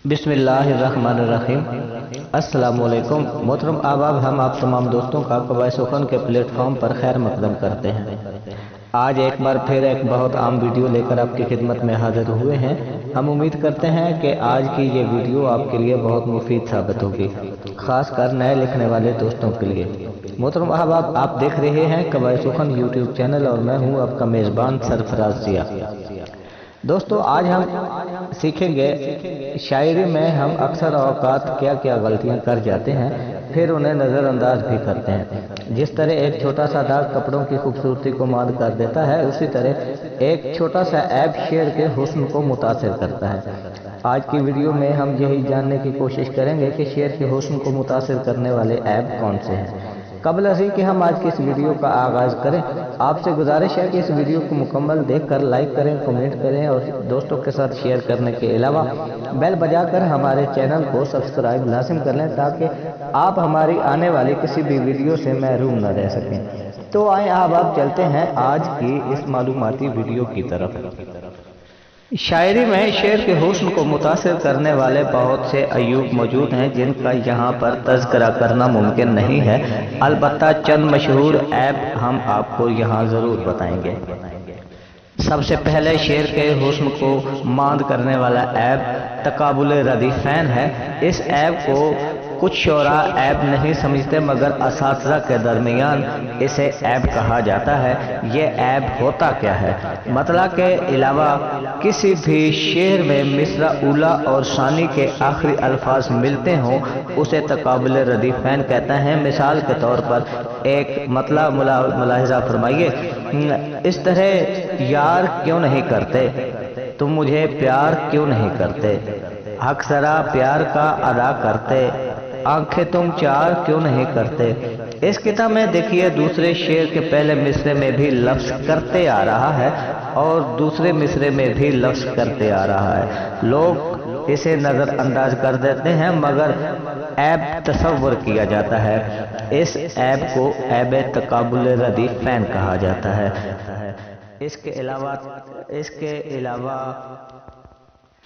बिस्मिल्लाहिर्रहमानिर्रहीम। अस्सलामुअलैकुम मोहतरम अहबाब, हम आप तमाम दोस्तों का कवाए सुखन के प्लेटफॉर्म पर खैर मकदम करते हैं। आज एक बार फिर एक बहुत आम वीडियो लेकर आपकी खिदमत में हाजिर हुए हैं। हम उम्मीद करते हैं कि आज की ये वीडियो आपके लिए बहुत मुफीद साबित होगी, खासकर नए लिखने वाले दोस्तों के लिए। मोहतरम अहबाब, आप देख रहे हैं कवाए सुखन यूट्यूब चैनल और मैं हूँ आपका मेज़बान सरफराज जिया। दोस्तों, आज हम सीखेंगे शायरी में हम अक्सर औकात क्या क्या गलतियां कर जाते हैं, फिर उन्हें नज़रअंदाज भी करते हैं। जिस तरह एक छोटा सा दाग कपड़ों की खूबसूरती को माद कर देता है, उसी तरह एक छोटा सा ऐब शेर के हुस्न को मुतासिर करता है। आज की वीडियो में हम यही जानने की कोशिश करेंगे कि शेर के हुस्न को मुतासिर करने वाले ऐब कौन से हैं। कबल अज़ी कि हम आज की इस वीडियो का आगाज़ करें, आपसे गुजारिश है कि इस वीडियो को मुकम्मल देखकर लाइक करें, कमेंट करें और दोस्तों के साथ शेयर करने के अलावा बेल बजाकर हमारे चैनल को सब्सक्राइब लाजिम कर लें, ताकि आप हमारी आने वाली किसी भी वीडियो से महरूम न रह सकें। तो आए अब चलते हैं आज की इस मालूमाती वीडियो की तरफ। शायरी में शेर के हुस्न को मुतासिर करने वाले बहुत से अयूब मौजूद हैं, जिनका यहाँ पर तज़किरा करना मुमकिन नहीं है। अलबत्ता चंद मशहूर ऐब हम आपको यहाँ ज़रूर बताएंगे। सबसे पहले शेर के हुस्न को मांद करने वाला ऐब तकाबुल रदीफ़ैन है। इस ऐब को कुछ शोरा ऐब नहीं समझते, मगर असातिज़ा के दरमियान इसे ऐब कहा जाता है। ये ऐब होता क्या है? मतलब के अलावा किसी भी शेर में मिसरा उला और सानी के आखिरी अल्फाज मिलते हों, उसे तकाबुल रदीफ़ैन कहते हैं। मिसाल के तौर पर एक मतलब मुलाहिज़ा फरमाइए, इस तरह यार क्यों नहीं करते, तुम मुझे प्यार क्यों नहीं करते, हक सरा प्यार का अदा करते, आंखें तुम चार क्यों नहीं करते। इस किताब में देखिए, दूसरे शेर के पहले मिसरे में भी लफ्ज करते आ रहा है और दूसरे मिसरे में भी लफ्ज करते आ रहा है। लोग इसे नज़रअंदाज कर देते हैं, मगर ऐब तसव्वुर किया जाता है। इस ऐब को ऐब तकाबुल रदीफ़ैन कहा जाता है।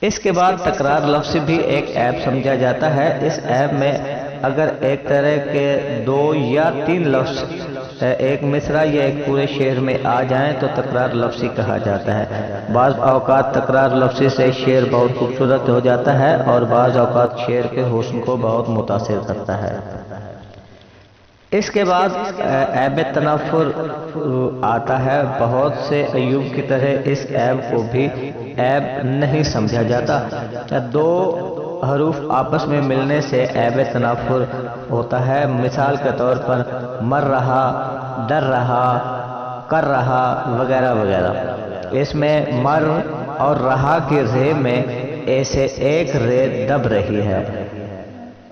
इसके बाद तकरार लफ्ज़ भी एक ऐब समझा जाता है। इस ऐब में अगर एक तरह के दो या तीन लफ्ज़ एक मिसरा या एक पूरे शेर में आ जाएं तो तकरार लफ्ज़ी कहा जाता है। बाज़ औक़ात तकरार लफ्ज़ी से शेर बहुत खूबसूरत हो जाता है और बाज़ औक़ात शेर के हुस्न को बहुत मुतासिर करता है। इसके बाद ऐब तनाफुर आता है। बहुत से अयूब की तरह इस ऐब को भी ऐब नहीं समझा जाता। दो हरूफ आपस में मिलने से ऐब तनाफुर होता है। मिसाल के तौर पर मर रहा, डर रहा, कर रहा वगैरह वगैरह। इसमें मर और रहा की रे में ऐसे एक रे दब रही है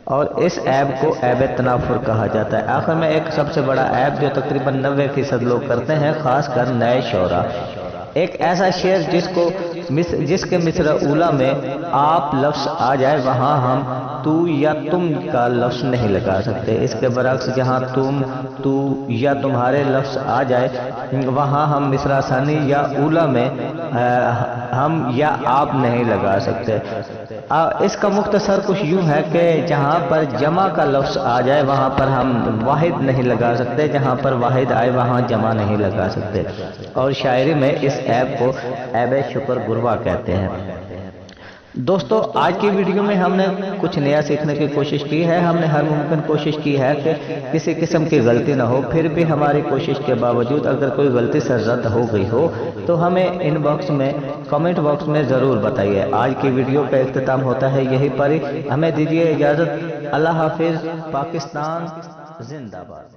और इस ऐब को ऐब तनाफुर कहा जाता है। आखिर में एक सबसे बड़ा ऐब जो तकरीबन 90% लोग करते हैं, खासकर नए शोरा, एक ऐसा शेर जिसके मिसरा उला में आप लफ्ज़ आ जाए, वहाँ हम तू या तुम का लफ्ज़ नहीं लगा सकते। इसके बरक्स जहाँ तुम, तू या तुम्हारे लफ्ज़ आ जाए, वहाँ हम मिसरा सानी या उला में हम या आप नहीं लगा सकते। इसका मुख्तसर कुछ यूँ है कि जहाँ पर जमा का लफ्ज़ आ जाए वहाँ पर हम वाहिद नहीं लगा सकते, जहाँ पर वाहिद आए वहाँ जमा नहीं लगा सकते। और शायरी में इस ऐब को ऐब शुक्र गुरबा कहते हैं। दोस्तों, आज की वीडियो में हमने कुछ नया सीखने की कोशिश की है। हमने हर मुमकिन कोशिश की है कि किसी किस्म की गलती ना हो। फिर भी हमारी कोशिश के बावजूद अगर कोई गलती से रद्द हो गई हो तो हमें इनबॉक्स में, कमेंट बॉक्स में ज़रूर बताइए। आज की वीडियो का इख्तिताम होता है यहीं पर ही। हमें दीजिए इजाज़त। अल्लाह हाफिज़। पाकिस्तान जिंदाबाद।